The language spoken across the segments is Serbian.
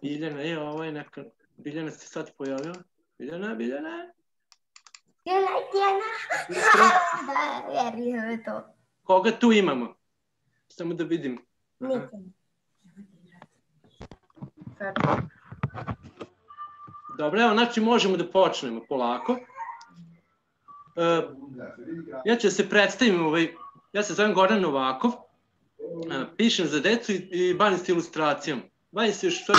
Biljana, ovo je neka... Biljana se sad pojavila. Biljana. Tijana. Da, vjerujem je to. Koga tu imamo? Samo da vidim. Nisam. Dobro, evo, znači možemo da počnemo polako. Ja ću da se predstavim, ja se zovem Goran Novakov, pišem za decu i bavim se ilustracijom. Bavim se još što...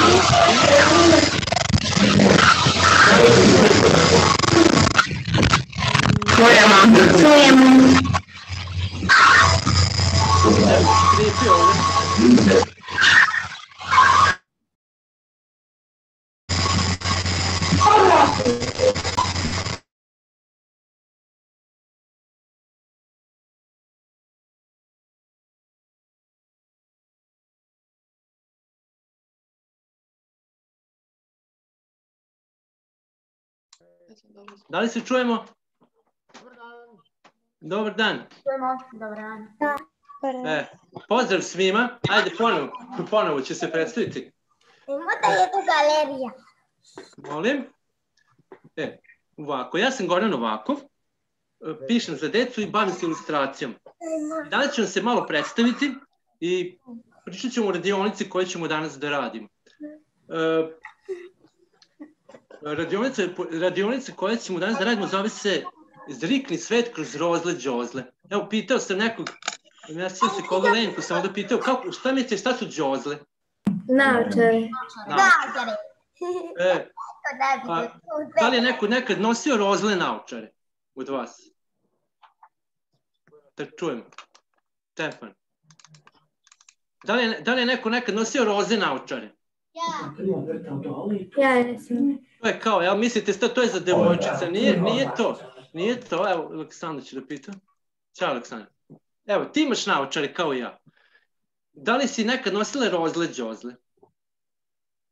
Čujemo. Skripi ovdje. Da li se čujemo? Dobar dan. Čujemo, dobar dan. Pozdrav svima. Ajde, ponovo će se predstaviti. Imate je tu galerija. Molim. Ovako, ja sam Goran Novakov, pišem za decu i bavim se ilustracijom. Danas ću vam se malo predstaviti i pričat ćemo o radionici koje ćemo danas da radimo. Radionica koje ćemo danas da radimo zove se Zrikni svet kroz rozle đozle. Evo, pitao sam nekog, ja sam se koga Lenku sam onda pitao, šta mislite, šta su đozle? Naočari. Da li je neko nekad nosio rozle naočare od vas? Da čujem. Stefan. Da li je neko nekad nosio roze naočare? Ja jesam. To je kao, evo mislite, to je za devojčice, nije to, evo, Aleksandar će da pita. Ćao, Aleksandar. Evo, ti imaš naočare kao i ja. Da li si nekad nosila rozle đozle?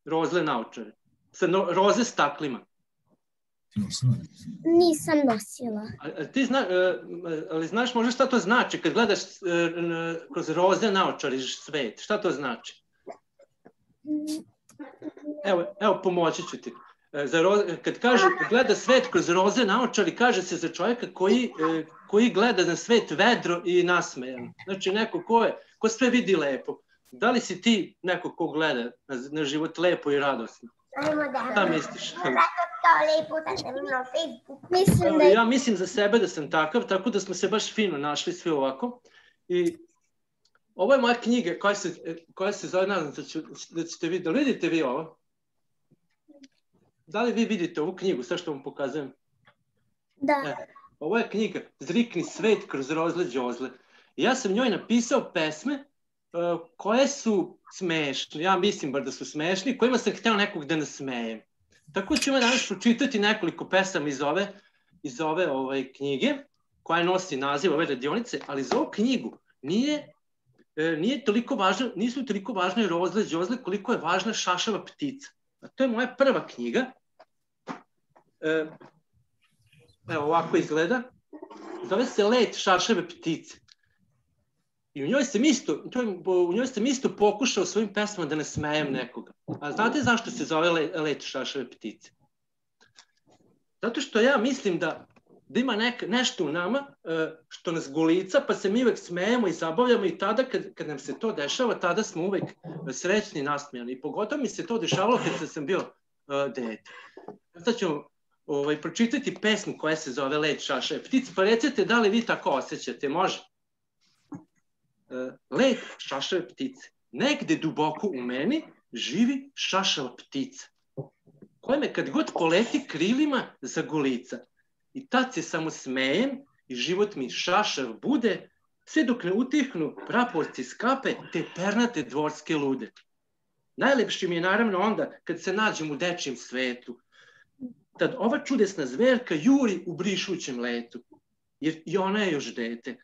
Rozle naočare. Sa roze staklima. Nisam nosila. Ali znaš možda šta to znači kad gledaš kroz roze naočare svet? Šta to znači? Evo, pomoći ću ti. Kad kažu gleda svet kroz roze naočari, kaže se za čovjeka koji gleda na svet vedro i nasmejan. Znači neko ko sve vidi lepo. Da li si ti neko ko gleda na život lepo i radosno? Šta misliš? Ja mislim za sebe da sam takav, tako da smo se baš fino našli svi ovako. I ovo je moja knjiga koja se zove, nadam se da ćete vidjeti. Da li vidite vi ovo? Da li vi vidite ovu knjigu, sve što vam pokazujem? Da. Ovo je knjiga Zrikni svet kroz rozle đozle. Ja sam njoj napisao pesme koje su smešne, ja mislim bar da su smešne, kojima sam hteo nekog da nasmejem. Tako ćemo danas pročitati nekoliko pesama iz ove knjige, koja nosi naziv ove radionice, ali za ovu knjigu nisu toliko važne rozle đozle koliko je važna šašava ptica. A to je moja prva knjiga. Evo, ovako izgleda. Zove se Let šašave ptice. I u njoj sam isto pokušao svojim pesmama da nasmejem nekoga. A znate zašto se zove Let šašave ptice? Zato što ja mislim da ima nešto u nama što nas golica, pa se mi uvek smejemo i zabavljamo i tada kad nam se to dešava, tada smo uvek srećni i nasmejani. I pogotovo mi se to dešavalo kad sam bio dete. Sad ću pročitati pesmu koja se zove Let šašave ptice, pa recite da li vi tako osjećate, može? Let šašave ptice. Negde duboko u meni živi šašava ptica, koja me kad god poleti krilima zagolica. I tad se samo smejem i život mi šašav bude, sve dok ne utihnu praporci skape te pernate dvorske lude. Najlepši mi je naravno onda kad se nađem u dečijem svetu. Tad ova čudesna zverka juri u brišućem letu. Jer i ona je još dete.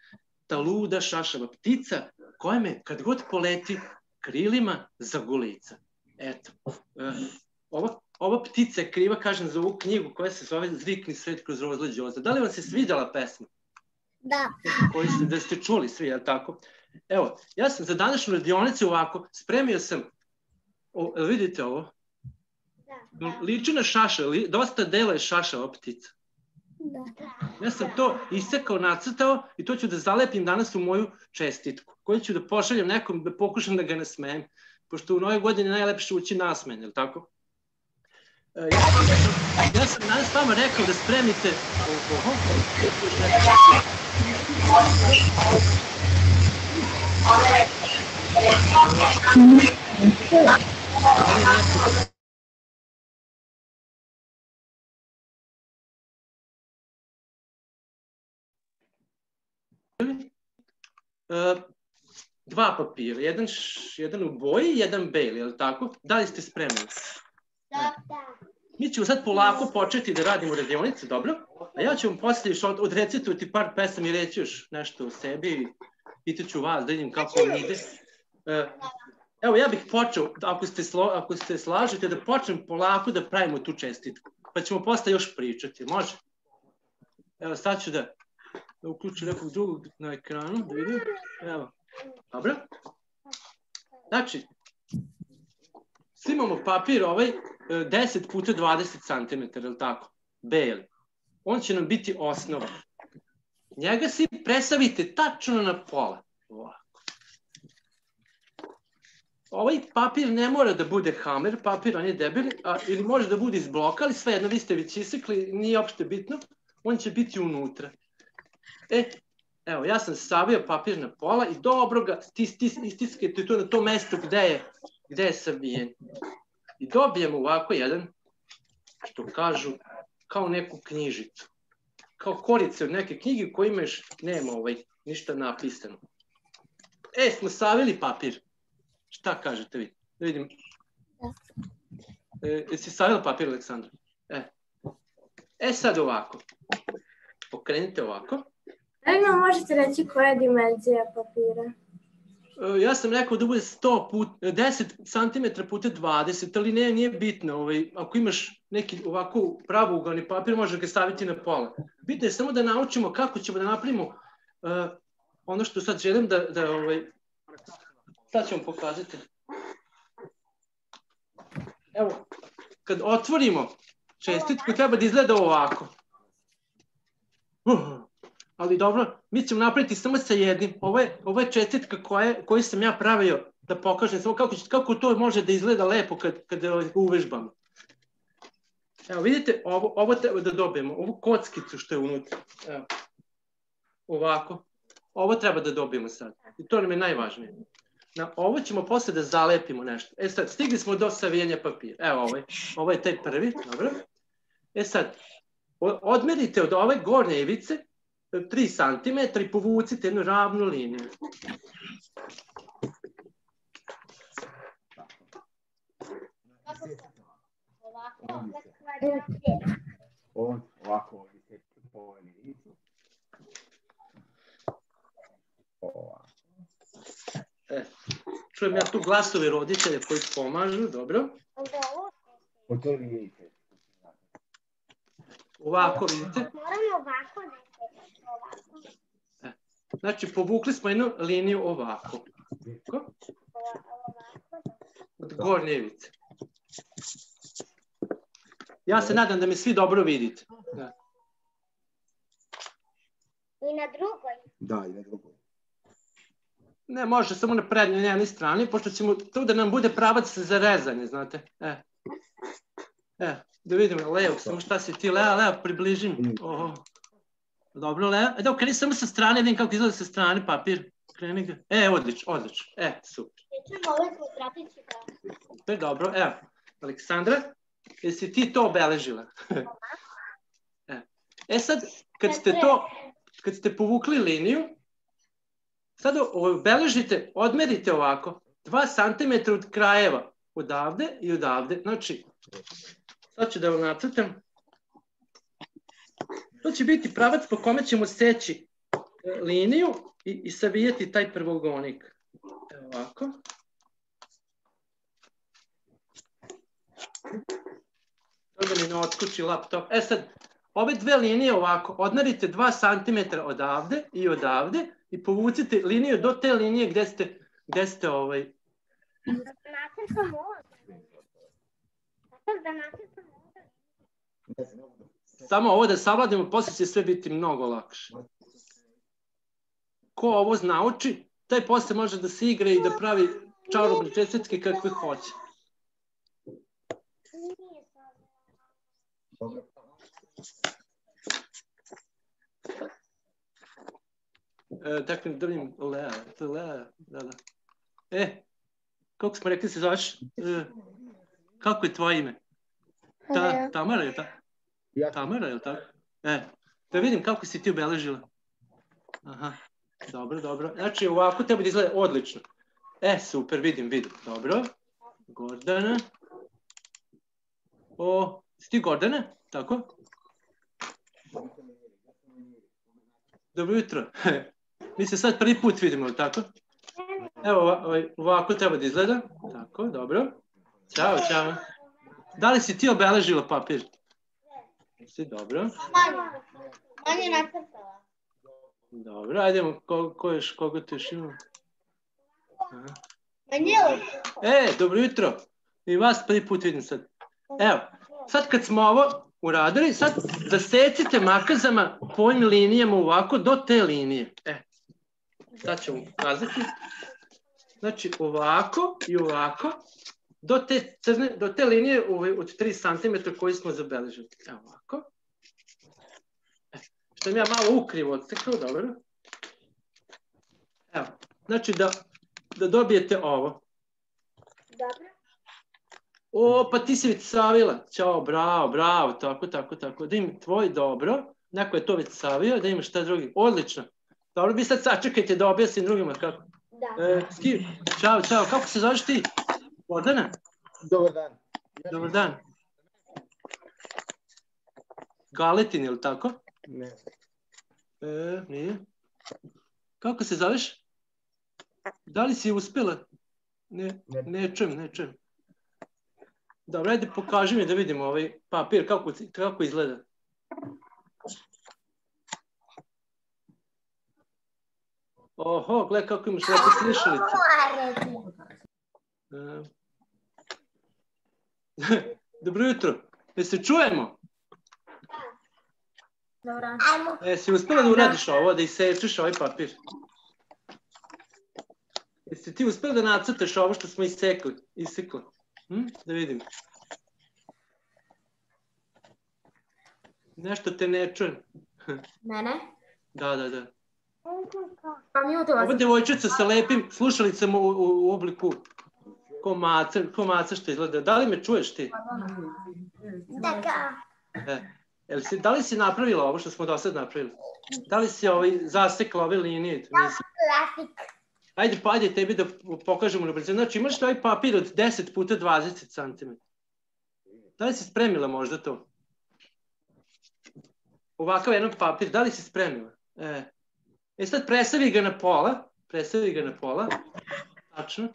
Ta luda šašava ptica koja me kad god poleti krilima zagolica. Eto, ova ptica je kriva, kažem, za ovu knjigu koja se zove Zrikni svet kroz rozle đozle. Da li vam se svidjela pesma? Da. Da ste čuli svi, jel tako? Evo, ja sam za današnju radionicu ovako, spremio sam, vidite ovo, Liči na šašav, dosta dela je šašava ptica. Da. Ja sam to isekao, nacrtao i to ću da zalepim danas u moju čestitku, koju ću da pošaljem nekom da pokušam da ga nasmejem, pošto u nove godine najlepše ući nasmen, je li tako? Ja sam danas vama rekao da spremite dva papira, jedan u boji, jedan beli, je li tako? Da li ste spremni? Da. Mi ćemo sad polako početi da radimo radionice, dobro? A ja ću vam poslije još odrecitovati par pesama i reći još nešto o sebi. Pitaću vas da vidim kako vam ide. Evo, ja bih počeo, ako ste slažete, da počnem polako da pravimo tu čestitku. Pa ćemo posle još pričati, može? Evo, sad ću da uključim nekog drugog na ekranu, da vidim. Evo, dobro? Znači, svi imamo papir ovaj 10 puta 20 cm, je li tako? Beli. On će nam biti osnova. Njega svi presavite tačno na pola. Ovako. Ovaj papir ne mora da bude hamer, papir, on je debeli, ili može da bude iz bloka, ali svejedno, vi ste već isekli, nije uopšte bitno, on će biti unutra. Evo, ja sam savio papir na pola i dobro ga istiskajte to na to mesto gde je savijen. I dobijemo ovako jedan, što kažu, kao neku knjižicu. Kao korice od neke knjige koje imaš, nema ništa napisano. Smo savili papir. Šta kažete vi? Da vidim. Jesi savila papir, Aleksandra? Sad ovako. Okrenite ovako. Možete reći koja je dimenzija papira? Ja sam rekao da bude 10 cm puta 20, ali nije bitno. Ako imaš neki ovako pravougalni papir, možeš ga staviti na pola. Bitno je samo da naučimo kako ćemo da napravimo ono što sad želim da sad ću vam pokazati. Evo, kad otvorimo čestitku, treba da izgleda ovako. Ali dobro, mi ćemo napraviti samo sa jednim. Ovo je čestitka koju sam ja pravio da pokažem samo kako to može da izgleda lepo kad uvežbamo. Evo, vidite, ovo treba da dobijemo, ovu kockicu što je unutra. Evo, ovako. Ovo treba da dobijemo sad. I to nam je najvažnije. Na ovo ćemo posle da zalepimo nešto. Sad, stigli smo do savijanja papira. Evo, ovo je taj prvi, dobro. Sad, odmerite od ove gornje ivice 3 cm i povucite jednu ravnu liniju. Ovako. Čujem ja tu glasove roditelja koji pomažu, dobro. Ovako, vidite. Moramo ovako da se Znači, povukli smo jednu liniju ovako. Od gornje ivice. Ja se nadam da me svi dobro vidite. I na drugoj? Da, i na drugoj. Ne, može samo na prednjoj njenoj strani, pošto ćemo tu da nam bude pravac za rezanje, znate. Da vidimo, Leo, samo šta si ti, Leo, približi mi. Dobro, Leo. Da, okreni samo sa strane, vidim kako izgleda sa strane papir. Kreni ga. Odlično. Super. Nećemo ovo zlotratići da... To je dobro, evo. Aleksandra, jesi ti to obeležila? Sad, kad ste povukli liniju, sad obeležite, odmerite ovako, 2 cm od krajeva, odavde i odavde. Znači, sad ću da vam nacrtam. To će biti pravac po kome ćemo seći liniju i savijati taj prvogonik. Evo ovako. Da mi ne otkući laptop. Sad, ove dve linije ovako, odmerite 2 cm odavde i odavde i povucite liniju do te linije gde ste Nacrtam ovo. da nacrtam. Samo ovo da savladimo, posle će sve biti mnogo lakše. Ko ovo nauči, taj posle može da se igra i da pravi čarobne čestice kakve hoće. Dakle, da vidim, Lea, to je Lea, da. Kako smo rekli se zoveš? Kako je tvoje ime? Tamara je tako? Tamara je tako? Da vidim kako si ti obeležila. Aha, dobro. Znači ovako treba da izgleda odlično. Super, vidim, dobro. Gordana. Si ti Gordana? Tako? Dobro jutro. Mi se sad prvi put vidimo, tako? Evo, ovako treba da izgleda. Tako, dobro. Ćao. Da li si ti obeležila papir? Si, dobro. Manje nacrtala. Dobro, ajdemo, koga tu još imamo? Manjelo. Dobro jutro. I vas prvi put vidim sad. Evo, sad kad smo ovo uradili, sad zasecite makazama po ovim linijama ovako do te linije. Sad ćemo ukazati. Znači ovako i ovako do te linije od 3 cm koji smo zabeležili. Evo ovako. Što sam ja malo ukrivo odsekao, dobro. Evo, znači da dobijete ovo. Dobro. Pa ti si već savila. Ćao, bravo, tako. Da im tvoj dobro. Neko je to već savio, da imaš šta drugi. Odlično. Dobro, vi sad sačekajte da objasnim drugima kako. Da. Skip, čao, kako se zoveš ti? Gordana? Dobar dan. Galetin, ili tako? Ne. Nije. Kako se zoveš? Da li si uspela? Ne čujem. Dobro, ajde pokaži mi da vidimo ovaj papir, kako izgleda. Oho, gledaj kako imaš lepo slušalice. Dobro jutro, se čujemo? Dobro. Si uspela da uradiš ovo, da isečeš ovaj papir? Jesi ti uspela da nacrtaš ovo što smo isekli? Da vidim. Nešto te ne čujem. Mene? Da. Pa mi u to vas... Ova devojčica sa lepim slušalicama u obliku ko maca što izgleda. Da li me čuješ ti? Da li si napravila ovo što smo do sad napravili? Da li si zasekla ove linije? Ajde tebi da pokažemo na brzinu. Znači imaš ovaj papir od 10 puta 20 cm. Da li si spremila možda to? Ovakav jedan papir, da li si spremila? Sad presavi ga na pola. Tačno.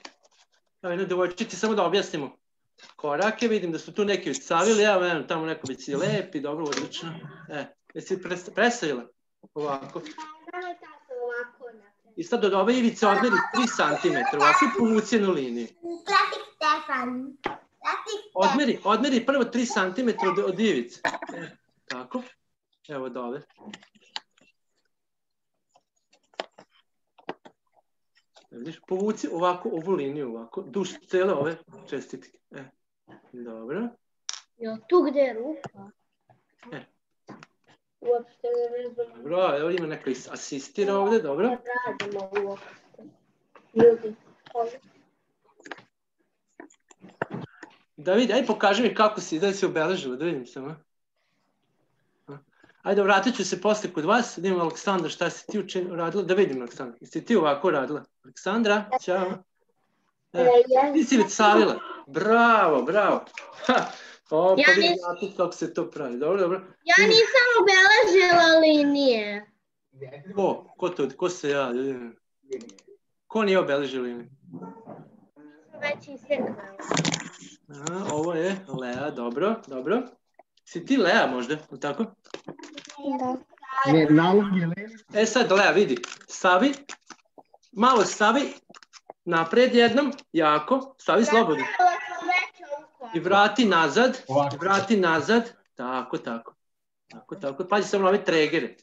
Evo jedno devojčici, samo da objasnimo korake. Vidim da su tu neki već savili. Evo tamo neko već je lepi, dobro, odlično. Jesi presavila? Ovako. I sad od ove ivice odmeri 3 cm. Ovako povuci jednu liniju. Odmeri prvo 3 cm od ivice. Tako. Evo od ove. Vidiš, povuci ovako ovu liniju, ovako, duž cele ove čestitke. Dobro. Tu gde je rupa? Uopšte ne znam. Dobro, evo ima neka asistira ovde, dobro. Ne radimo uopšte. Ljudi, Da vidi, ajde pokaži mi kako si, da li si obeležila, da vidim samo. Ajde, vratit ću se posle kod vas, da imam Aleksandra, šta si ti uradila, da vidim Aleksandra. Jesi ti ovako radila? Aleksandra, ćao. Ti si već savila. Bravo. Pa vidim kako se to pravi, dobro. Ja nisam obeležila linije. Ko se ja? Ko nije obeležila linije? Već isekala. Ovo je Lea, dobro. Si ti Lea možda, ili tako? Da. Ne, nalog je Lea. Sad Lea, vidi, malo stavi napred jednom, jako, stavi slobodno. I vrati nazad. I vrati nazad. Tako. Pazi samo na ove tregere.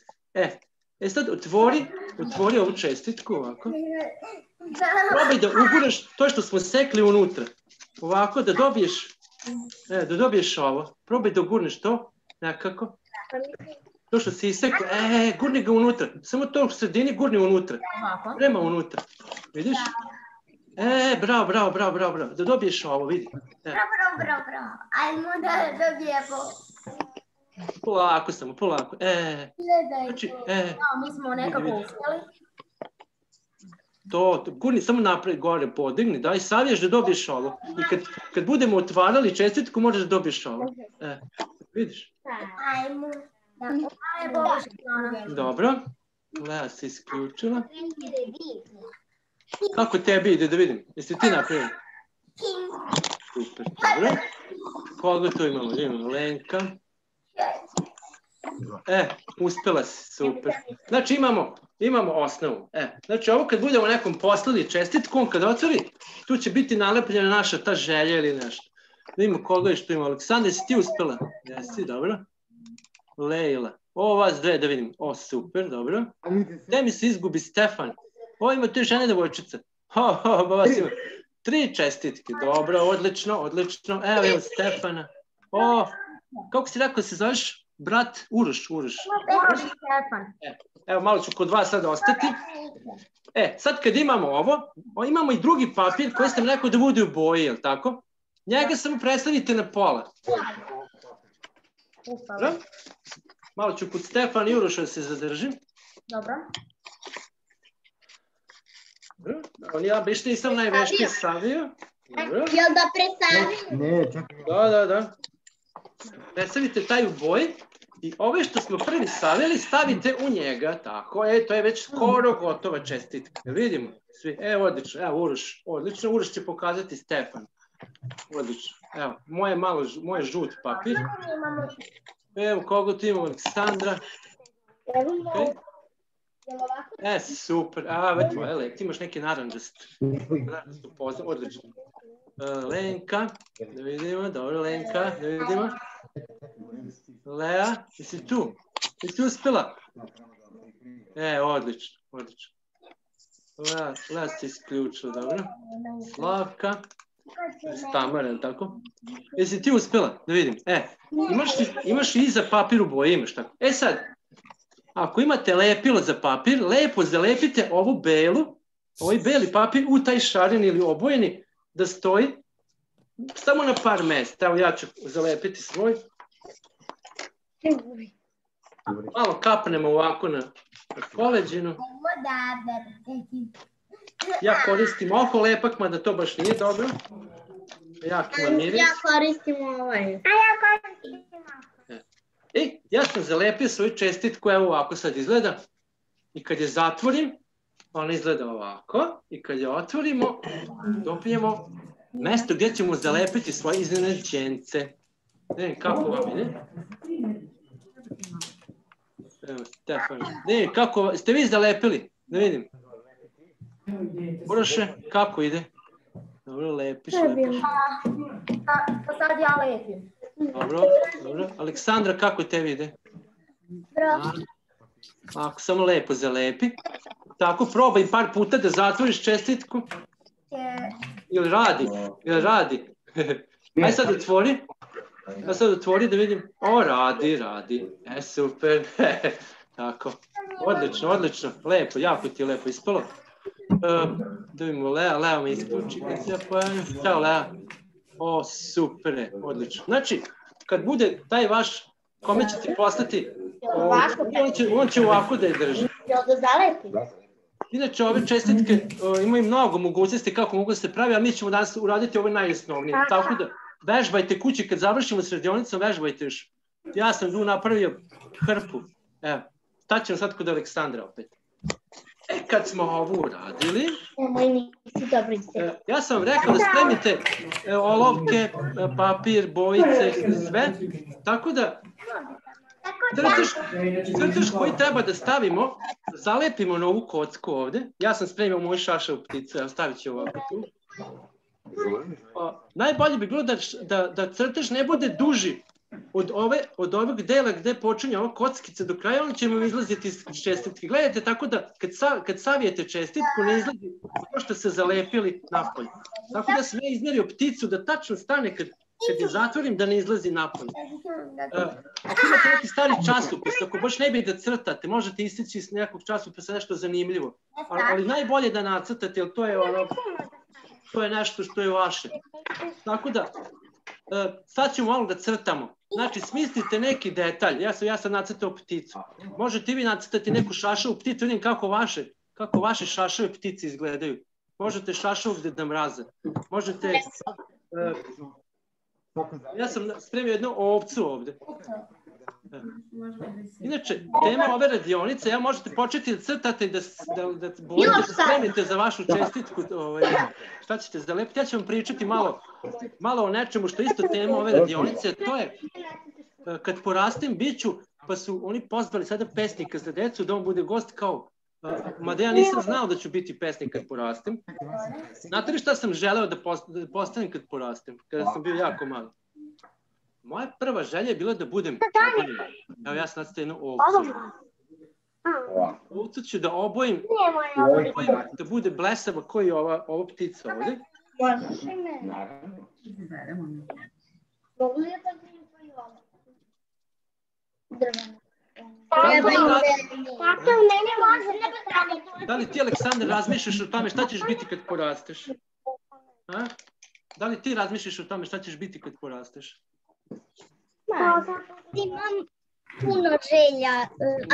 Sad otvori ovu čestitku ovako. Probaj da uguraš to što smo sekli unutra. Ovako da dobiješ ovo. Probaj da ugurneš to nekako. To što si isekla. Gurni ga unutra. Samo to u sredini gurni unutra. Prema unutra. Vidiš? Bravo. Da dobiješ ovo, vidi. Bravo. Ajmo da dobijemo. Polako samo. Znači, mi smo nekako uspjeli. To, gurni, samo napred, gore, podigni, daj, saviješ da dobiješ ovo. I kad budemo otvarali čestitku, možeš da dobiješ ovo. Vidiš? Ajmo. Dobro. Lea se isključila. Kako tebi ide, da vidim? Jesi ti napravila? Super, dobro. Koga tu imamo? Imamo Lenka. Uspela si, super. Znači imamo osnovu. Znači ovo kad budemo nekom poslali čestitku, on kad otvori, tu će biti nalepljena naša ta želja ili nešto. Da imamo koga je što ima. Aleksandra, jesi ti uspela? Jesi, dobro. Lejla. Ovo vas dve da vidim. Super, dobro. Gde mi se izgubi Stefan? Ovo ima tu žene devojčica. Vas ima. 3 čestitke. Dobro, odlično. Evo Stefana. Kako si rekao se zoveš? Brat Uroš. Stefan. Evo, malo ću kod vas sad ostati. Sad kad imamo ovo, imamo i drugi papir koji sam rekao da bude u boji, je li tako? Njega samo predstavite na pola. Dobro? Malo ću kod Stefana i Uroša da se zadržim. Dobro. Ja biš nisam najveštiji savio. Jel da predstavim? Ne, čekaj. Da. Predstavite taj u boji i ove što smo prvi savili stavite u njega. Tako je, to je već skoro gotova čestitka. Vidimo svi. Odlično. Evo Uroš. Odlično. Uroš će pokazati Stefan. Odlično. Evo, moj žut papir. Evo koga tu imamo, Aleksandra. Super. Ti imaš neki naranđast. Odlično. Lenka. Da vidimo. Dobro, Lenka. Da vidimo. Lea, jesi tu? Jesi uspela? Odlično. Lea se isključila, dobro. Slavka. Tamara, je li tako? Jesi ti uspela? Da vidim. Imaš i iza papir u boji, imaš tako. Sad, ako imate lepilo za papir, lepo zalepite ovaj beli papir u taj šaren ili obojeni da stoji samo na par mesta. Evo ja ću zalepiti svoj. Malo kapnemo ovako na koleđinu. Ja koristim oko lepak, mada to baš nije dobro. Ja koristim ovaj. Ja sam zalepio svoju čestitku, evo ovako sad izgleda. I kad je zatvorim, ona izgleda ovako. I kad je otvorimo, dobijemo mesto gdje ćemo zalepiti svoje iznenađence. Ne vidim kako vam ide. Evo, Stefan. Ne vidim kako, ste vi zalepili? Da vidim. Uroše, kako ide? Dobro, lepiš. Pa sad ja lepim. Dobro. Aleksandra, kako tebi ide? Bravo. Ako samo lepo zalepi. Tako, probaj par puta da zatvoriš čestitku. Ili radi? Aj sad otvori da vidim. Radi. Super. Tako. Odlično. Lepo, jako ti je lepo ispalo. Da vidimo, Lea me isključi. Ćao, Lea. Super, odlično. Znači, kad bude taj vaš, kome ćete poslati, on će ovako da je drži. Inače, ove čestitke imaju mnogo mogućnosti kako mogu da se pravi, ali mi ćemo danas uraditi ovo najosnovnije. Tako da vežbajte kući, kad završimo s radionicom, vežbajte još. Ja sam tu napravio hrpu. Evo, staćemo sad kod Aleksandra opet. Kad smo ovo uradili, ja sam vam rekao da spremite olovke, papir, bojice, sve, tako da crtež koji treba da stavimo, zalepimo na ovu kocku ovde. Ja sam spremio moju šašavu pticu, evo stavit ću ovako tu. Najbolje bi bilo da crtež ne bude duži od ovog dela gde počinje ova kockica do kraja, on će vam izlaziti iz čestitke. Gledajte tako da kad savijete čestitku ne izlazi ono što se zalepili napolje. Tako da sam ja izmerio pticu da tačno stane kad je zatvorim da ne izlazi napolje. Ako imate neki stari časopis, ako baš ne bi da crtate, možete istići iz nekog časopisa nešto zanimljivo. Ali najbolje da nacrtate, jer to je nešto što je vaše. Tako da, sad ćemo malo da crtamo. Znači, smislite neki detalj. Ja sam nacrtao pticu. Možete i vi nacrtati neku šašavu pticu. Vidim kako vaše šašave ptice izgledaju. Možete šašavu Deda Mraza. Možete... Ja sam spremio jednu ovcu ovde. Inače, tema ove radionice, možete početi da crtate i da spremite za vašu čestitku šta ćete zalepiti. Ja ću vam pričati malo o nečemu što je isto tema ove radionice. To je, kad porastem biću, pa su oni pozvali sada pesnika za decu da on bude gost kao, mada ja nisam znao da ću biti pesnik kad porastem. Znate li šta sam želeo da postanem kad porastem, kada sam bio jako malo? Moja prva želja je bila da budem čobanin. Evo ja sam nacrtao jednu ovcu. Ovcu ću da obojim, da bude blesava kao i ova ptica ovde. Da li ti, Aleksandar, razmišljaš o tome šta ćeš biti kad porasteš? Da li ti razmišljaš o tome šta ćeš biti kad porasteš? Imam puno želja,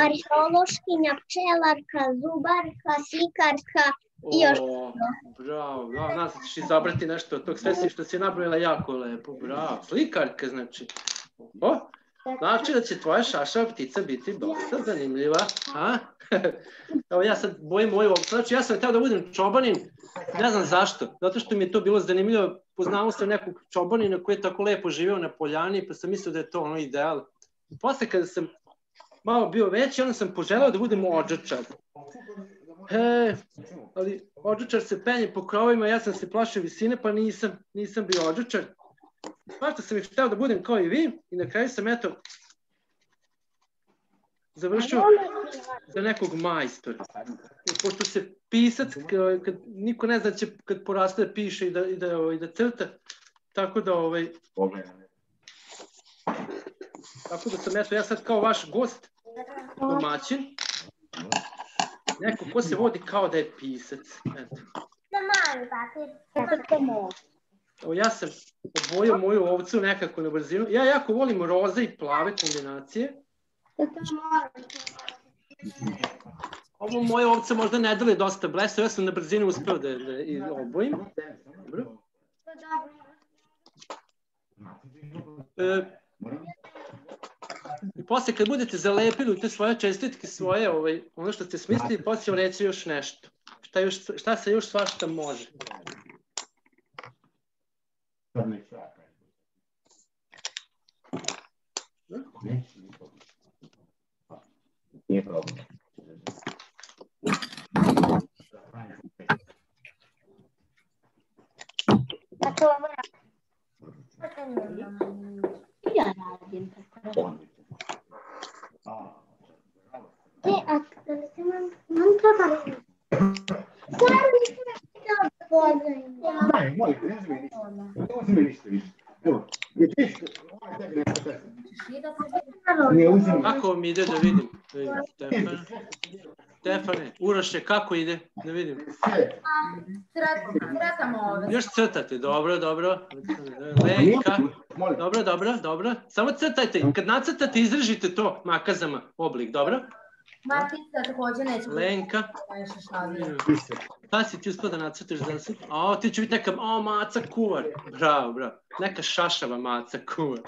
arheološkinja, pčelarka, zubarka, slikarka i još puno. Bravo, znam se ćeš izabrati nešto od tog, sve si što si nabrojila jako lepo, bravo, slikarka znači. Znači da će tvoja šašava ptica biti dosta zanimljiva, Evo ja sad bojim moju ovcu, znači ja sam htio da budem čobanin, ne znam zašto, zato što mi je to bilo zanimljivo, poznao sam nekog čobanina koji je tako lepo živeo na poljani, pa sam mislio da je to ono ideal. Posle kada sam malo bio veći, onda sam poželao da budem odžačar. Ali odžačar se penje po krovima, ja sam se plašio visine, pa nisam bio odžačar. Svašta sam ih htio da budem kao i vi i na kraju sam eto završio za nekog majstora. Pošto se pisac, kad niko ne zna će kad poraste da piše i da crta, tako da tako da sam eto ja sad kao vaš gost, domaćin, neko ko se vodi kao da je pisac. Ja sam obojio moju ovcu nekako na brzinu. Ja jako volim roze i plave kombinacije. Ovo moje ovce možda ne dele dosta blesao, ja sam na brzinu uspeo da obojim. Dobro. I posle kad budete zalepili u te svoje čestitke, svoje, ono što ste smislili, posle ću reći još nešto. Šta se još svašta može. Nije problem. Ja radim. Daj, molim, ne uzmi ništa više. Evo, je teško, ona tebi nešto teško. Kako mi ide da vidim? Stefane, Uroše, kako ide? Da vidim. Još crtate, dobro. Lenka, dobro. Samo crtajte, kad nacrtate, izražite to makazama, oblik, dobro? Martica takođe neće. Lenka. Šta si ti uspio da nacrtaš za sad? Ti će biti neka maca kuvar. Bravo. Neka šašava maca kuvar.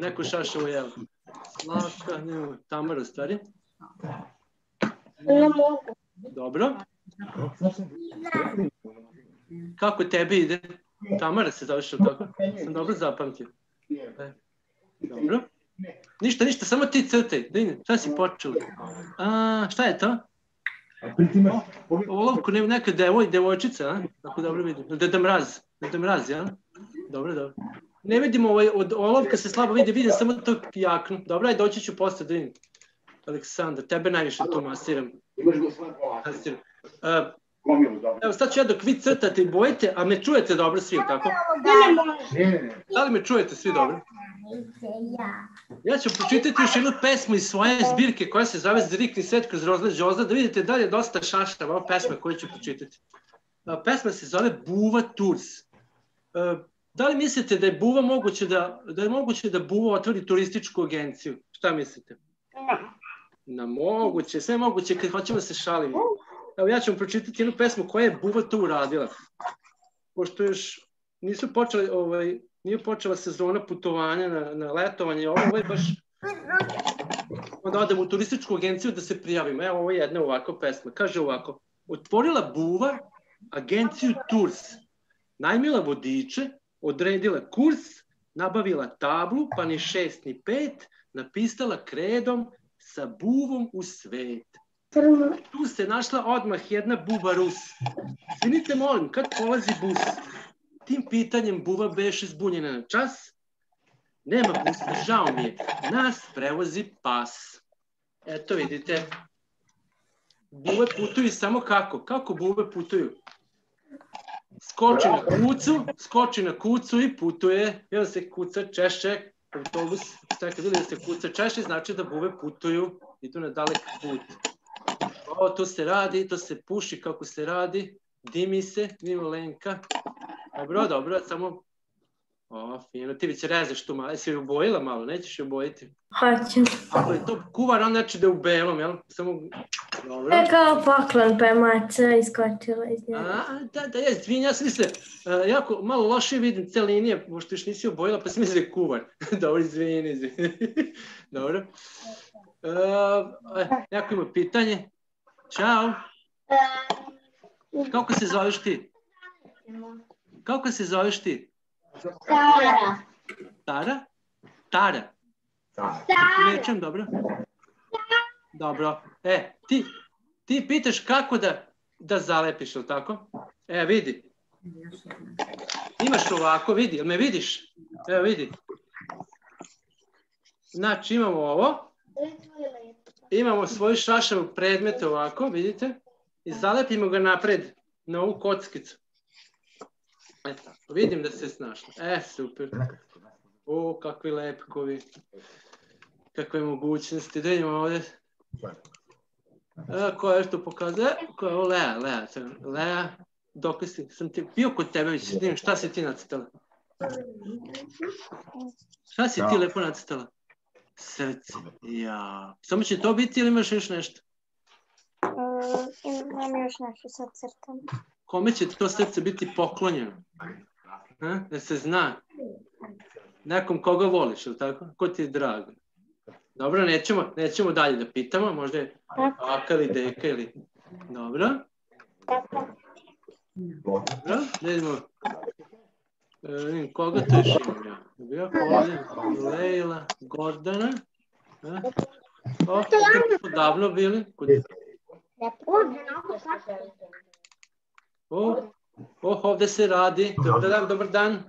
Neku šašavu jeva. Slavka, Tamara stvari. Ne mogu. Dobro. Kako tebi ide? Tamara se zoveš od toga? Sam dobro zapamtio. Dobro. Ništa, samo ti crtaj. Šta si počeo? Šta je to? Olovku neka devojčica, ako dobro vidim. Deda Mraz. Deda Mraz, jel? Dobro, dobro. Ne vidimo od olovka se slabo vidi, vidim samo to jaknu. Dobro, aj doći ću posle da vidim. Aleksandar, tebe najviše tu masiram. Imaš go sve polako. Evo, sad ću ja dok vi crtate i bojite, a me čujete dobro svi, tako? Ne. Da li me čujete svi dobro? Ja ću pročitati još jednu pesmu iz svoje zbirke koja se zove Zrikni svet kroz rozleđe ozda, da vidite da li je dosta šaštava ova pesma koju ću pročitati. Pesma se zove Buva Tours. Da li mislite da je Buva moguće da Buva otvori turističku agenciju? Šta mislite? Na moguće, sve moguće kad hoćemo da se šalimo. Evo ja ću vam pročitati jednu pesmu koja je Buva to uradila. Pošto još nije počela sezona putovanja na letovanje, ovo je baš onda odemo u turističku agenciju da se prijavimo. Evo ovo je jedna ovako pesma. Kaže ovako: otvorila Buva agenciju Tours, najmila vodiče, odredila kurs, nabavila tablu, pa ni 6 ni 5, napisala kredom sa Buvom u svet. Tu se našla odmah jedna Buba Rus. Svinite, molim, kad polazi bus? Tim pitanjem Buva beše zbunjena na čas. Nema busa, žao mi je, nas prevozi pas. Eto vidite, Buve putuju samo kako? Kako Buve putuju? Skoči na kucu i putuje. Evo se kuca češće, autobus, kad vidi da se kuca češće, znači da Buve putuju, idu na dalek put. O, to se radi, to se puši kako se radi, dimi se, mimo Lenka. Dobro, samo... O, fino, ti već režeš tu malo, jesi je ubojila malo, nećeš je ubojiti? Hoću. Ako je to kuvar, on znači da je u belom, jel? Samo, dobro. Je kao poklon, pa je mača iskočila iz njega. Da, izvini, ja sam mislio, jako malo lošije vidim te linije, pošto još nisi ubojila, pa sam mislio da je kuvar. Dobro, izvini. Dobro. Jako ima pitanje. Ćao. Kako se zoveš ti? Kako se zoveš ti? Tara? Tara? Nećem, dobro. Dobro. Ti pitaš kako da zalepiš, ili tako? Vidi. Imaš ovako, vidi, jel me vidiš? Evo, vidi. Znači, imamo ovo. Imamo svoju šašavu predmete ovako, vidite? I zalepimo ga napred na ovu kockicu. Eto, vidim da se snašla. Super. O, kakvi lepkovi. Kakve mogućnosti. Da vidimo ovdje. Ko je što pokazuje? Ko je ovo? Lea. Dok sam ti bio kod tebe već. Šta si ti nacrtala? Šta si ti lepo nacrtala? Srce. Ja. Samo će to biti ili imaš još nešto? Imam još nešto sad crtam. Kome će to srce biti poklonjeno? Da se zna. Nekom koga voliš, ili tako? Ko ti je drago? Dobro, nećemo dalje da pitamo. Možda je aka ili deka ili... Dobro. Da vidimo. Koga to još imam ja? Bio Lejla, Gordana. Gde smo davno bili? Ovde se radi. Dobar dan.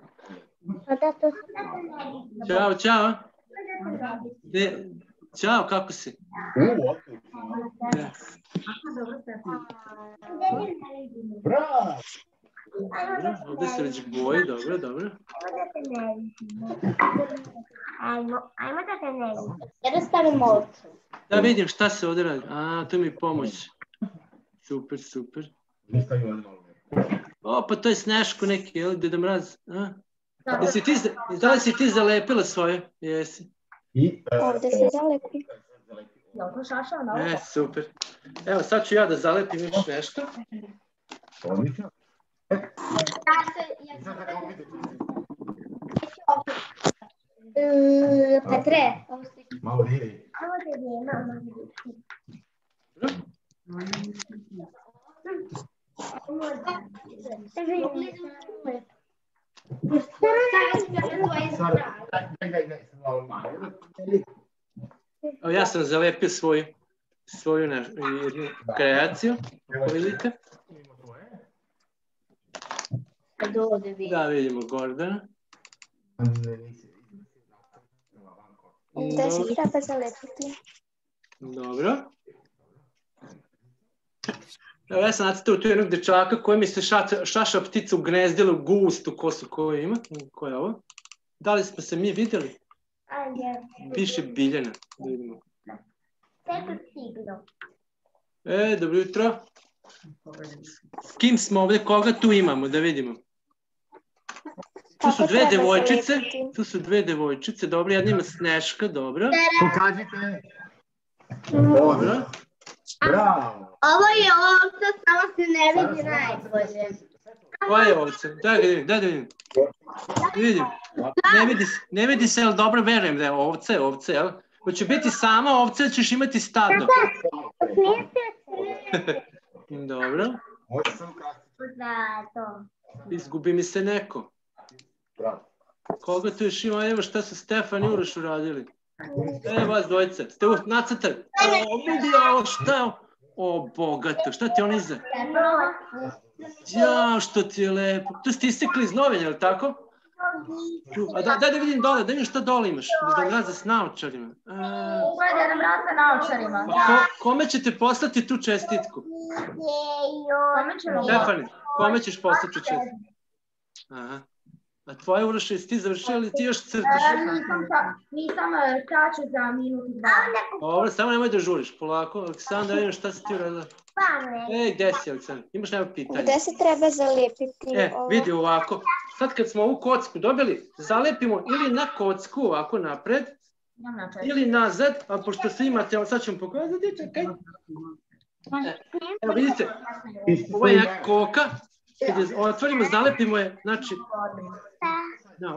Ćao. Ćao, kako si? Bravo! Ovde se već boji, dobro. Ajmo da te ne vidim. Ja da stavim ovo. Da vidim šta se ovde radi. To mi je pomoć. Super. Pa to je Sneško neki, jel, Deda Mraz? Da li si ti zalepila svoje? Jesi. Ovde se zalepi. Super. Evo, sad ću ja da zalepim još nešto. Odlično. Petre. Malo diri. Ja sam zalepio svoju kreaciju. Vidite? Da vidimo Gordana. Da se treba zalepiti. Dobro. Evo ja sam nacrtao tu jednog dečaka koji mi se šaša ptica ugnezdila u gustu kosu koju ima. Ko je ovo? Da li smo se mi vidjeli? Piše Biljana. Da vidimo. Dobro jutro. S kim smo ovdje? Koga tu imamo? Da vidimo. Tu su dve devojčice. Dobro, jedna ima Sneška. Dobro. Pokažite. Dobro. Bravo. Ovo je ovca, samo se ne vidi najbolje. Koja je ovca? Daj da vidim. Vidim. Ne vidi se, ali dobro verujem da je ovce, jel? Hoće biti sama ovca, ćeš imati stado. Dobro. Izgubi mi se neko. Koga tu još ima? Evo šta su Stefan i Uroš uradili. Evo vas dvojice. Ste nacrtali. Vidi ovo, šta je ovo? O, bogato. Šta ti on iza? Ja, što ti je lepo. Tu ste isekli iz novinja, je li tako? Daj da vidim dole, da vidim šta dole imaš. Da mraza s naočarima. Da mraza naočarima. Kome ćete poslati tu čestitku? Stefani, kome ćeš poslati tu čestitku? Aha. A tvoje Uroše, jesi ti završio ili ti još crtaš? Nisam kraću za minut i dva. Dobro, samo nemoj da žuriš, polako. Aleksandra, vidim šta si ti uradila. Gde si, Aleksandra? Imaš neko pitanje? Gde se treba zalepiti ovo? Vidi ovako. Sad kad smo ovu kocku dobili, zalepimo ili na kocku ovako napred, ili nazad, a pošto svi imate, sad ćemo pokazati, čekaj. Evo vidite, ovo je neka koka. Kad je otvorimo, zalepimo je, znači,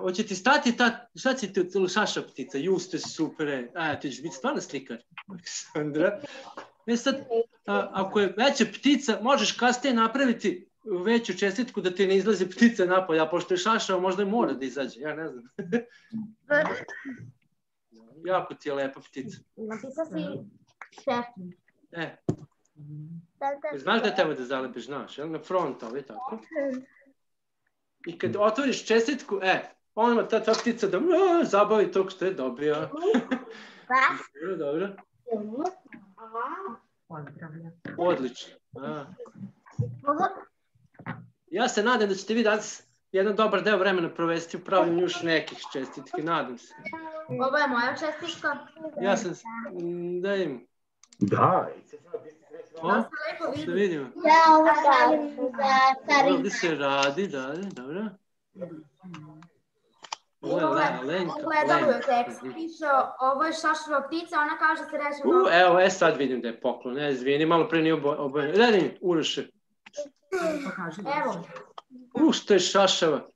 hoće ti stati šta će ti šaša ptica, juste super, ti ćeš biti stvarno slikar, Aleksandra. Sad, ako je veća ptica, možeš kasnije napraviti veću čestitku da ti ne izlazi ptica napolje, a pošto je šašao, možda i mora da izađe, ja ne znam. Jako ti je lepa ptica. Napisao si Stefan. Znaš da treba da zalepiš, znaš, na frontal, tako? I kad otvoriš čestitku, onda ta ptica da zabavi tog što je dobio. Dobro. Odlično. Ja se nadam da ćete vi danas jedan dobar deo vremena provesti u pravljenju još nekih čestitki, nadam se. Ovo je moja čestitka. Ja sam, da im. Da, Da vidimo. Ja ovo radim za Carica. Ovdje se radi, dobro. Ovo je Lenka. Gledalo tekst, piše ovo je šašova ptica, ona kaže se reče... Evo, sad vidim da je poklon, izvini, malo pre nije obojeno. Gledaj, Uroše. Evo. Što je šašava.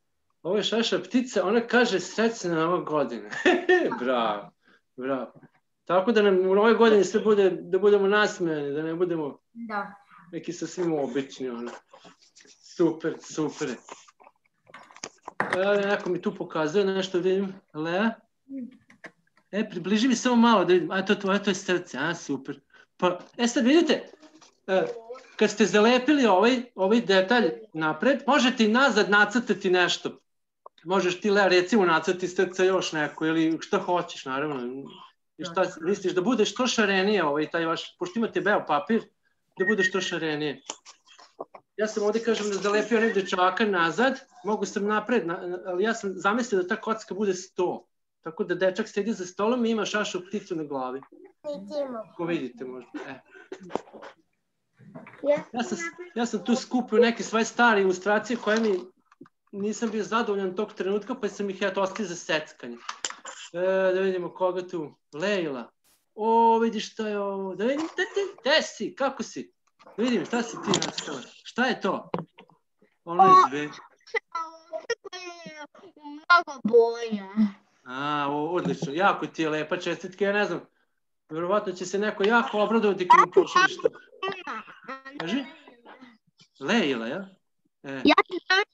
Ovo je šašava ptica, ona kaže srećna Nova godina. Bravo. Tako da nam u novoj godini sve bude, da budemo nasmejani, da ne budemo neki sasvim obični. Super. Neko mi tu pokazuje nešto, vidim. Lea? Približi mi samo malo da vidim. To je srce, super. Sad vidite, kad ste zalepili ovaj detalj napred, možete i nazad nacrtati nešto. Možeš ti, Lea, recimo nacrtati srce još neko ili šta hoćeš, naravno. I šta misliš, da bude što šarenije taj vaš, pošto imate beo papir, da bude što šarenije. Ja sam ovdje, kažem, da zalepio onih dečaka nazad, mogu sam napred, ali ja sam zamislio da ta kocka bude 100. Tako da dečak sedi za stolom i ima šašu pticu na glavi. Ko vidite možda. Ja sam tu skupio neke svoje stare ilustracije koje mi nisam bio zadovoljan tog trenutka, pa sam ih ostavio za seckanje. Da vidimo koga tu. Lejla. Vidi šta je ovo. Da vidim, gde si? Kako si? Da vidim, šta si ti nastala? Šta je to? Ono je dve. Mnogo boja. Odlično. Jako ti je lepa čestitka. Ja ne znam. Verovatno će se neko jako obradovati kad mi pošliš to. Kaži? Lejla, ja? Ja ti zovem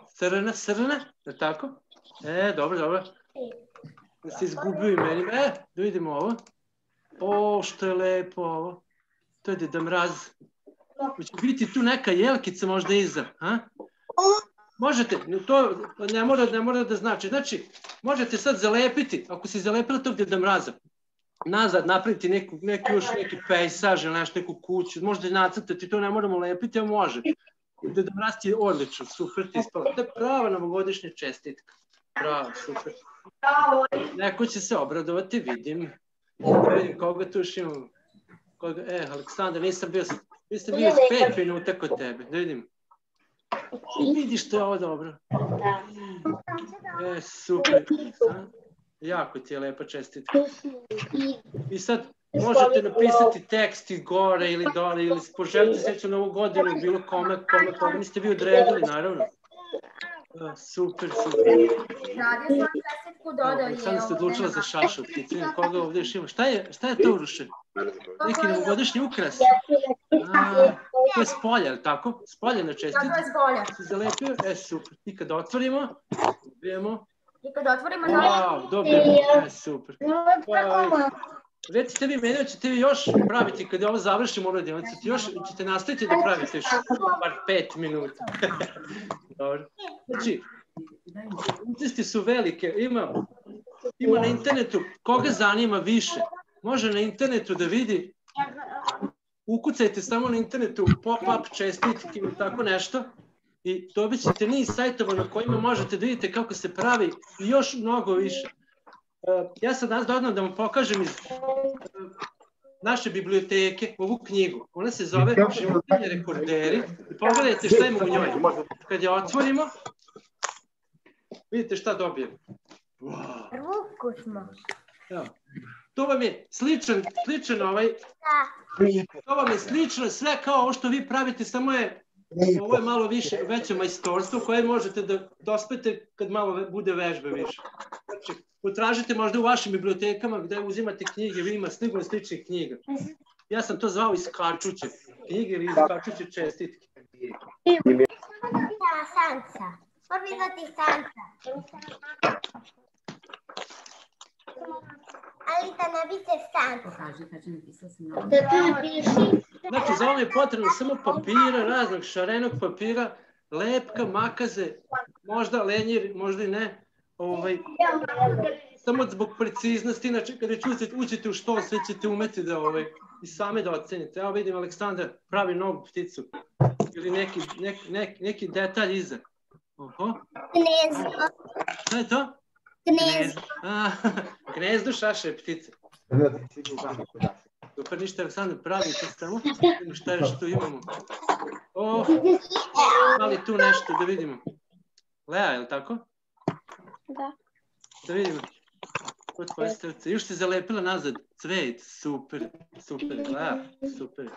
Srena. Srna? Je tako? Dobro. Da se izgubio imenima. Da vidimo ovo. Što je lepo ovo. To je Deda Mraz. Hoće biti tu neka jelkica možda iza, a? Možete, to ne mora da znači. Znači, možete sad zalepiti, ako si zalepila to Deda Mraza, nazad napraviti neki pejsaž ili nešto, neku kuću, možda i nacrtati, to ne moramo lepiti, a može. Deda Mraz ti je odlično, super ti ispala. To je prava novogodišnja čestitka. Prava, super. Neko će se obradovati, vidim. Vidim koga tu još imamo. Aleksandar, nisam bio 5 minuta kod tebe, da vidim. Vidiš što je ovo dobro. Super. Jako ti je lepa čestitka. I sad možete napisati tekst i gore ili dole ili poželite sreću Novu godinu ili bilo kome, koga niste vi odredili, naravno. Super. Radio sam čestitku dodao je. Sada ste odlučila za šašu pticu. Koga ovdje još ima? Šta je to, Uroše? Neki novogodišnji ukras? To je spolja, je li tako? Spoljena čestica? Da, to je spolja. Si zalepio? Super. I kad otvorimo, dobijemo. I kad otvorimo... Wow, dobijemo. Super. Recite vi meni, ćete vi još praviti, kada ovo završimo u radionicu, ćete nastaviti da pravite još bar 5 minuta. Dobro. Znači, mogućnosti su velike. Ima na internetu, koga zanima više, može na internetu da vidi, ukucajte samo na internetu pop-up čestitke ili tako nešto i dobit ćete niz sajtova na kojima možete da vidite kako se pravi i još mnogo više. Ja sad danas dodam da vam pokažem iz naše biblioteke ovu knjigu. Ona se zove Životinje rekorderi i pogledajte šta ima u njoj. Kad je otvorimo, vidite šta dobijemo. Ruku smo. To vam je sličan to vam je slično sve kao ovo što vi pravite, samo je ovo je malo veće majstorstvo koje možete da dospete kad malo bude vežbe više. Znači, potražite možda u vašim bibliotekama gde uzimate knjige, vi ima sličnih knjiga. Ja sam to zvao iskačuće knjige ili iskačuće čestitke. Sanca. Prvi zati Sanca. Ali da napiše Sanca. Da tu napiši. Znači, za ovo je potrebno samo papira, raznog šarenog papira, lepka, makaze, možda lenjir, možda i ne. Samo zbog preciznosti, znači kada uđete u što, sve ćete umeti da i same da ocenite. Evo vidim, Aleksandar pravi novu pticu ili neki detalj iza. Gnezdo. Šta je to? Gnezdo. Gnezdo šaše ptice. Super, ništa, Aleksandar pravi to samo. Šta još tu imamo? Da li tu nešto da vidimo? Lea, je li tako? Da. Da vidimo. Kod tvoje srce. Još se zalepila nazad. Cvet, super, Lea, super.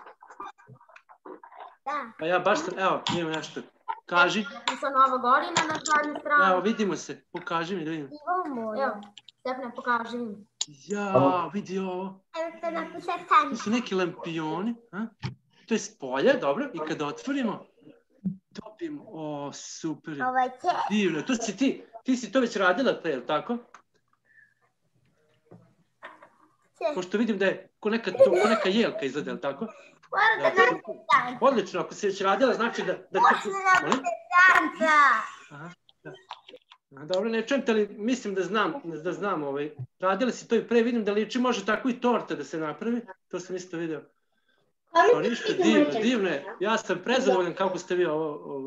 Da. Pa ja baš sam, evo, imam nešto. Kaži. Sa Nova godina na zadnju stranu. Evo, vidimo se. Pokaži mi da vidim. Evo, Stefane, pokaži mi. Ja, vidi ovo. Evo to napiše Sanca. To su neki lampioni. To je spolja, dobro. I kada otvorimo, dobijemo, super. Divno, to si ti. Ti si to već radila, je li tako? Pošto vidim da je ko neka jelka izgleda, je li tako? Odlično, ako si već radila, znači da... Možda napiše Sanca. Dobro, ne čujem te, ali mislim da znam. Radila si to i pre, vidim da liči, može tako i torta da se napravi. To sam isto video. To ništa, divno je. Ja sam prezadovoljan kako ste vi ovo...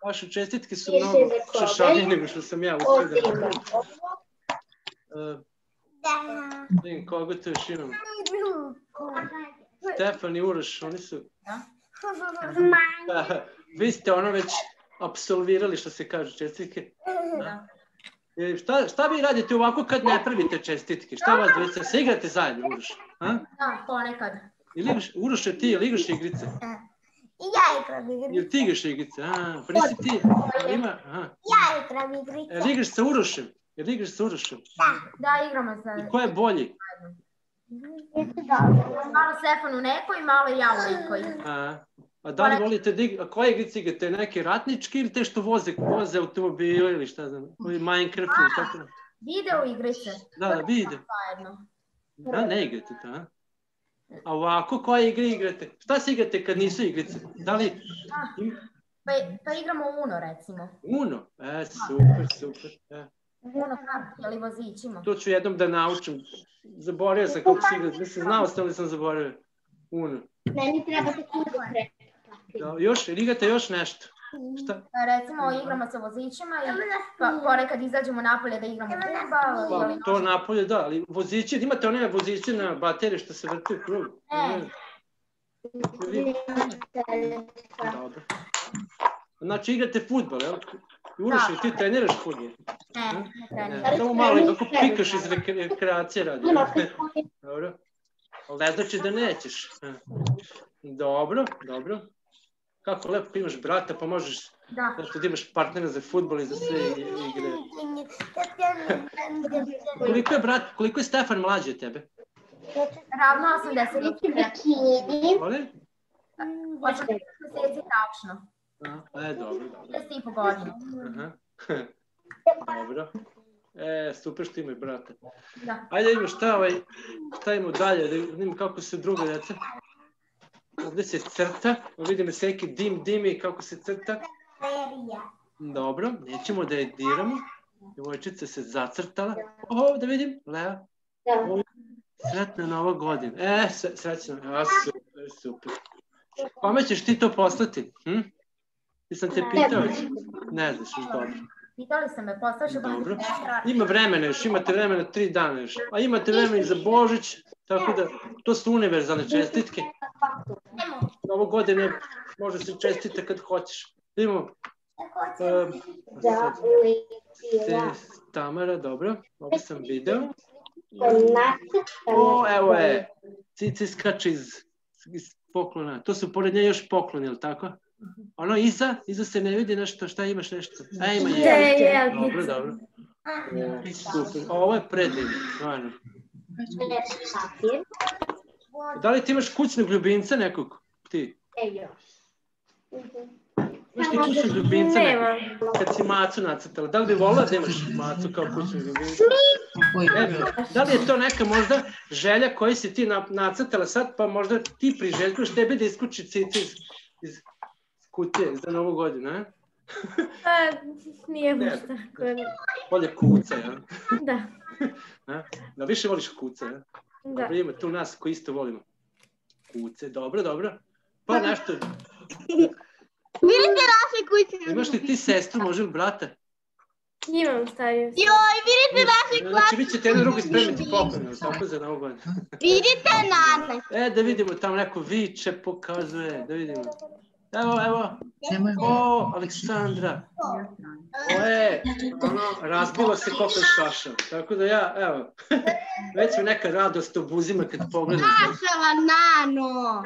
Vaše čestitke su mnogo šašalije nego što sam ja uspio da napravim. Vidim koga to još imam. Stefan i Uroš, oni su... Vi ste ono već apsolvirali što se kaže čestitke. Šta vi radite ovako kad ne pravite čestitke? Šta vas dvojica? Se igrate zajedno, Uroš? Da, ponekad. Uroš, ti ili igraš igrice? I ja igram igrice. Ili ti igraš igrice? Pa nisi ti. Ja igram igrice. Jel igraš sa Urošem? Da, igramo se. I ko je bolji? Malo Stefan u nekoj, malo ja u nekoj. A da li volite da igrate? A koje igrice igrate? Neke ratničke ili te što voze automobile ili šta znam? Minecraft ili tako? Video igrice. Da, video. Da, ne igrate to, A ovako, koje igre igrate? Šta se igrate kad nisu igrice? Da li... Pa igramo Uno, recimo. Uno? Super. Uno karti ili vozićima. To ću jednom da naučim. Zaboravio sam kako se igra. Mislim, znao sam ali sam zaboravio. Uno. Meni treba da kuda Još, igrate još nešto? Šta? Recimo, igramo sa vozićima i ponekad izađemo napolje da igramo fudbal. Pa, to napolje, da, ali vozići, imate one voziće na baterije što se vrti u krug? Dobro. Znači, igrate fudbal, jel? Uroši, ti treniraš fudbal? Ne. Samo malo, kako pikaš iz rekreacije radi. Dobro. Ali ne znači da nećeš. Dobro. Kako lepo imaš brata, pa možeš da imaš partnera za fudbal i za sve igre. Koliko je Stefan mlađi od tebe? Ravno 80. Molim? 8 meseci tačno. Dobro. 6,5 godina. Dobro. Super što imaš brata. Da. Ajde da vidimo šta imamo dalje, da vidimo kako se druga deca. Ovdje se crta, vidimo se neki dimi kako se crta. Dobro, nećemo da je diramo. Djevojčica se zacrtala. Da vidim, Lea. Sretna Nova godina. Srećno. Super. Kome ćeš ti to poslati? Ti sam te pitao. Ne znaš, još dobro. Pitali sam me, poslaš dobro. Ima vremena još, imate vremena 3 dana još. A imate vremena i za Božić, tako da to su univerzalne čestitke. Novo godine može se čestiti kad hoćeš. Imamo Tamara, dobro, ovo sam video. Evo je, Cici skače iz poklona. To su pored nje još pokloni, ili tako? Ono iza se ne vidi nešto, šta imaš nešto? Ima je. Dobro. Super, ovo je predivno, stvarno. Da li ti imaš kućnog ljubimca nekog? Ti? Imaš ti kućnog ljubimca nekog? Kad si macu nacrtala, da li bi volila da imaš macu kao kućnog ljubimca? Da li je to neka možda želja koju si ti nacrtala sad, pa možda ti priželjkuješ tebi da iskući Cici iz kutije za Novu godinu, a? Nije baš tako. Bolje kuca, ja? Da. Da više voliš kuce, ja? Da. Dobro, ima tu nas koji isto volimo kuce, dobro. Pa nešto... Vidite naše kuće. Imaš li ti sestru, može li brata? Imam stariju. Joj, vidite naše kuće. Znači, vi ćete jedan drugi spremiti poklon, tako za Novu godinu. Vidite naše. Da vidimo, tamo neko viče, pokazuje, da vidimo. Evo. Aleksandra. Razbilo se koliko je šašao. Tako da ja, evo, već mi neka radost obuzima kad pogledam. Našala nano.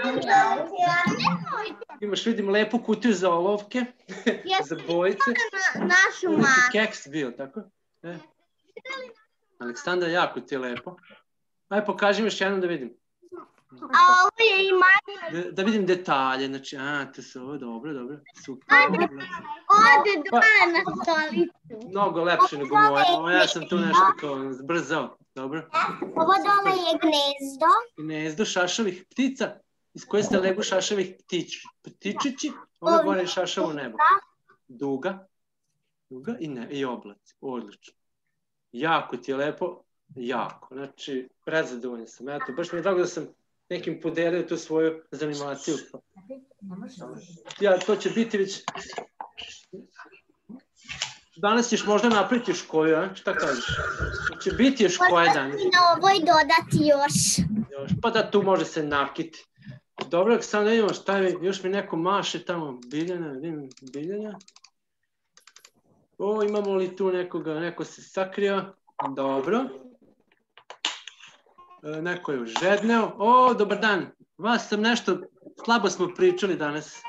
Imaš, vidim, lepu kutiju za olovke, za bojice. Našu masu. Keks bio, tako? Aleksandra, jako ti je lepo. Ajde, pokaži mi još jednom da vidim. A ovo je i manje. Da vidim detalje, znači, to su ovo, dobro, super. Ode dole na stolicu. Mnogo lepše nego moje, ja sam tu nešto kao zbrzao, dobro. Ovo dole je gnezdo. Gnezdo šašavih ptica, iz koje se legu šašavih ptičići, ono gore je šašavo nebo. Duga i oblaci, odlično. Jako ti je lepo, jako, znači, prezadovoljan sam, eto, baš mi je drago da sam nekim podelio tu svoju zanimaciju. To će biti već... Danas ćeš možda napraviti još koju, a? Šta kažeš? Će biti još koje danas? Na ovoj dodati još. Pa da tu može se nakiti. Dobro, sad vidimo šta je, još mi neko maše tamo, Biljana. Imamo li tu nekoga, neko se sakrio? Dobro. Neko je užedneo. Dobar dan. Vas sam nešto, slabo smo pričali danas.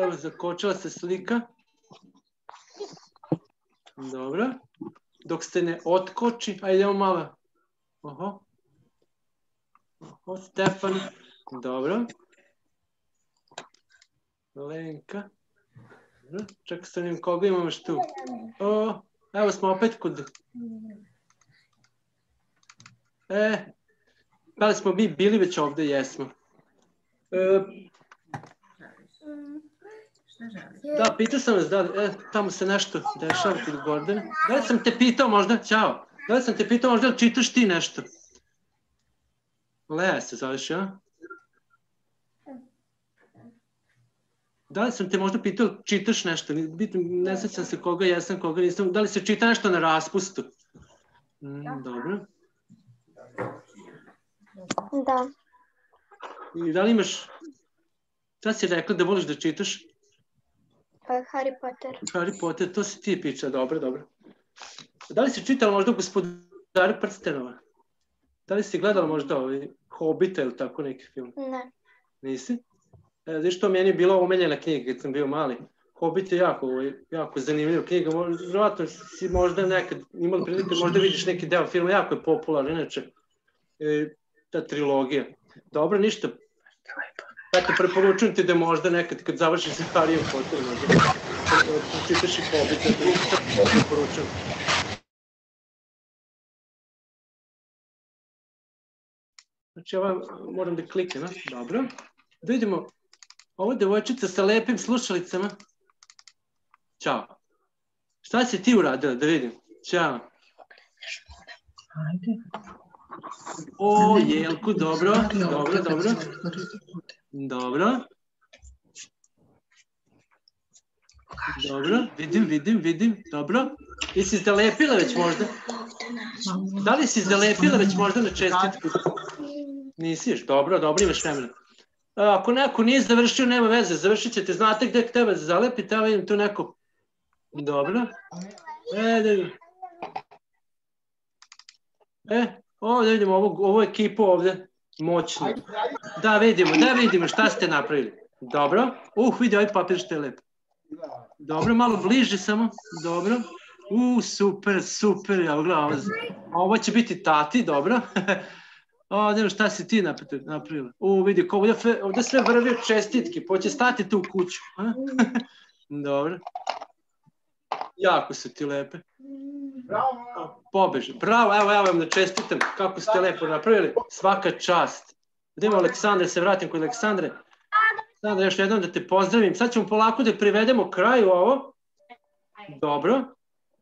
Evo, zakočila se slika. Dobro. Dok se ne otkoči, ajde idemo malo. Stefan. Dobro. Lenka. Čekaj sa njim, koga imamo još tu? Evo smo opet kod... Da li smo mi bili već ovde? Jesmo. Da, pitao sam vas, tamo se nešto dešava kod Gordana. Da li sam te pitao možda, ćao, da li sam te pitao možda, čitaš ti nešto? Lea se zoveš, ja? Da li sam te možda pitao, čitaš nešto? Ne sjećam se koga jesam, koga nisam. Da li se čita nešto na raspustu? Dobro. Da. I da li imaš... Šta si rekla da voliš da čitaš? Harry Potter. Harry Potter, to si ti priča, dobro. Da li si čitala možda Gospodaru prstenova? Da li si gledala možda Hobita ili tako neki film? Ne. Nisi? Znaš, to meni je bila omiljena knjiga kad sam bio mali. Hobbit je jako zanimljiva knjiga. Vjerojatno si možda nekad imali prilike, možda vidiš neki deo filma, jako je popularan, inače, ta trilogija. Dobro, ništa. Eto, preporučujem ti da možda nekad, kad završiš sa Harry Potter, možda čitaš i Hobbita, preporučujem. Znači, moram da kliknem, dobro. Da vidimo, ovo devojčica sa lepim slušalicama. Ćao. Šta si ti uradila, da vidim? Ćao. O, Jelku, dobro. Dobro, vidim, dobro. Jesi zalepila već možda? Da li si zalepila već možda na čestitku? Nisi još, dobro, imaš vremena. Ako neko nije završio, nema veze, završit ćete, znate gde treba zalepiti, ja vidim tu neko. Dobro. Ovdje vidimo ovu ekipu ovdje, moćno. Da vidimo šta ste napravili. Dobro. Vidi ovaj papir što je lepo. Dobro, malo bliže samo. Dobro. Super, evo gledam, ovo će biti tati, dobro. Ovdje šta si ti napravila? Vidi, ovdje sve vrvi čestitke, poće stati tu u kuću. Dobro. Jako su ti lepe. Pobeže. Bravo, evo vam da čestitam kako ste lepo napravili. Svaka čast. Da ima Aleksandre, se vratim kod Aleksandre. Aleksandre, još jednom da te pozdravim. Sad ćemo polako da privedemo kraju ovo. Dobro.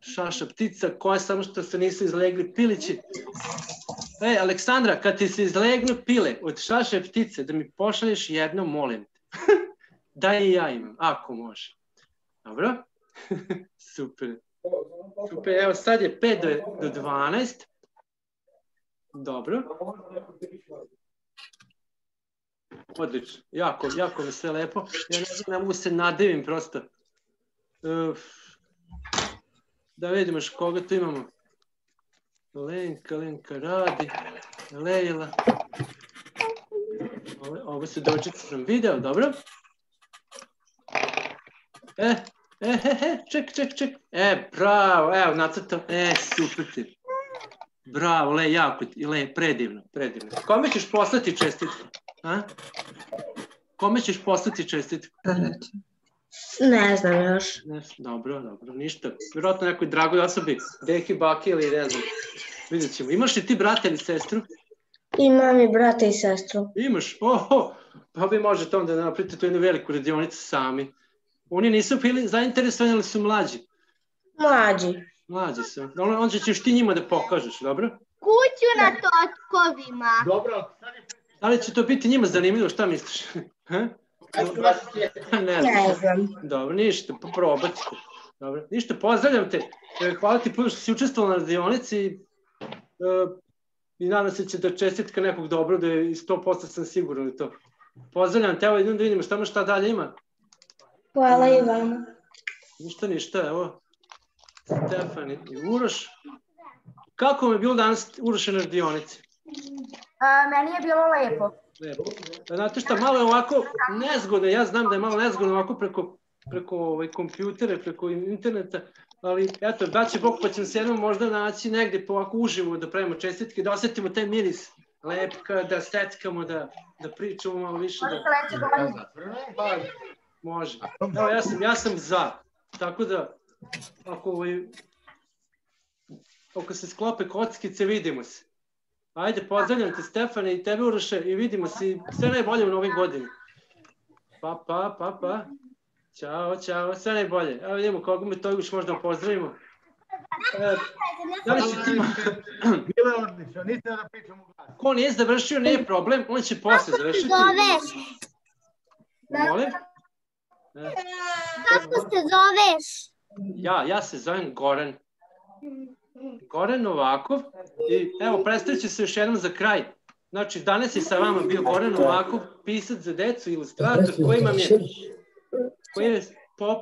Šaša ptica, koja samo što se nisu izlegli pilići. Aleksandra, kad ti se izlegnu pile od šaše ptice, da mi pošalješ jedno, molim te. Da i ja imam, ako može. Dobro? Super, evo sad je 5 do 12. Dobro. Odlično, jako mi sve lepo. Ja ne znam, ne mogu se nadivim prosto. Da vidimo koga tu imamo. Lenka radi, Lejla. Ovo se dođete sam video, dobro. Ček. Bravo, evo, nacrtam. Super ti. Bravo, jako, predivno. Kome ćeš poslati čestitku? Kome ćeš poslati čestitku? Ne znam još. Dobro, ništa. Vjerojatno nekoj dragoj osobi, deki, baki ili ne znam. Vidjet ćemo. Imaš li ti brata ili sestru? Imam i brata i sestru. Imaš? Pa vi možete onda da napravite tu jednu veliku radionicu sami. Oni nisu bili zainteresovani, ali su mlađi? Mlađi su. Onda ćeš ti njima da pokažeš, dobro? Kuću na totkovima. Dobro. Da li će to biti njima zanimljivo, šta misliš? Ne znam. Dobro, ništa, probati. Dobro, ništa, pozdravljam te. Hvala ti puno što si učestvovala na radionici i nadam se će da čestitka nekog dobro, da je 100% sam siguran u to. Pozdravljam te, evo idem da vidimo šta dalje ima. Hvala i vama. Ništa, evo. Stefan i Uroš. Kako vam je bilo danas Uroše na radionici? Meni je bilo lepo. Znate šta, malo je ovako nezgodno, ja znam da je malo nezgodno ovako preko kompjutera, preko interneta, ali eto, daće Bog pa ćemo se jednom možda naći negdje pa ovako uživo da pravimo čestitke, da osetimo taj miris lepka, da steckamo, da pričamo malo više. Može. Evo, ja sam za. Tako da, ako se sklope kockice, vidimo se. Ajde, pozdravljam te Stefane i tebe Uroše i vidimo se sve najbolje u novoj godini. Pa. Ćao, sve najbolje. Evo vidimo koga me to još možda pozdravimo. Da li si ti... Bilo je odlično, niste da pričam u glasu. Ko nije završio, nije problem, on će posle završiti. Molim? Kako se zoveš? Ja se zovem Goran. Goran Novakov. I evo, predstavit ću se još jednom za kraj. Znači, danas je sa vama bio Goran Novakov, pisac za decu, ilustrator, koji je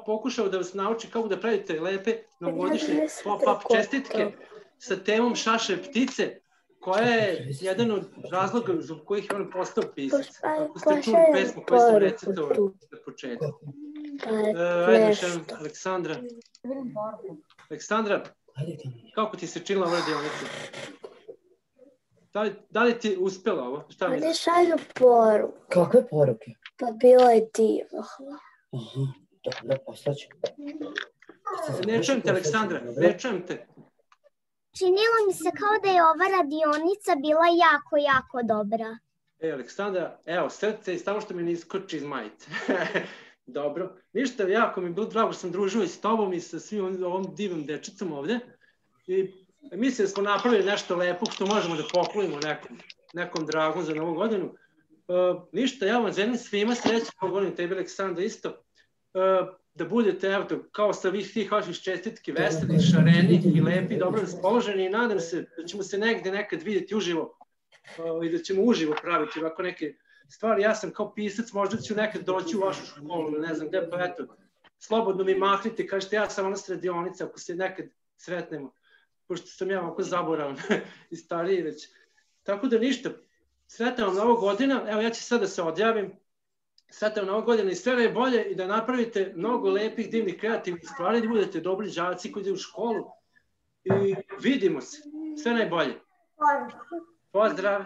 pokušao da vas nauči kako da pravite lepe novogodišnje pop-up čestitke sa temom Šašave ptice, koja je jedan od razloga zbog kojih je on postao pisac. Ako ste čuli pesmu koju sam recitovao na početku. Ajde još jednom, Aleksandra. Aleksandra, kako ti se činila ova radionica? Da li ti uspela ovo? Šta misliš? Ne šalju poruku. Kakve poruke? Pa bilo je divno. Aha, dobro, poslaću. Ne čujem te, Aleksandra, ne čujem te. Činilo mi se kao da je ova radionica bila jako dobra. Aleksandra, evo, srce i samo što mi ne iskoči iz majice. Dobro. Ništa, jako mi je bilo drago što sam družio i s tobom i sa svim ovom divnom dečicom ovde. I mislim da smo napravili nešto lepo što možemo da poklonimo nekom dragom za novu godinu. Ništa, ja vam želim svima sreće, pogodim tebi, Aleksandra, isto. Da budete, evo, kao sa svih vaših čestitki, veseli, šareni i lepi, dobro raspoloženi i nadam se da ćemo se negde nekad vidjeti uživo i da ćemo uživo praviti ovako neke stvari. Ja sam kao pisac, možda ću nekad doći u vašu školu, ne znam gde, pa eto, slobodno mi mahnite, kažete ja sam ona s radionice, ako se nekad sretnemo, pošto sam ja ovako zaboravan i stariji već. Tako da ništa, sretna vam nova godina, evo ja ću sad da se odjavim, sretna vam nova godina i sve najbolje i da napravite mnogo lepih, divnih, kreativnih stvari, da budete dobri đaci koji idu u školu i vidimo se, sve najbolje. Pozdrav!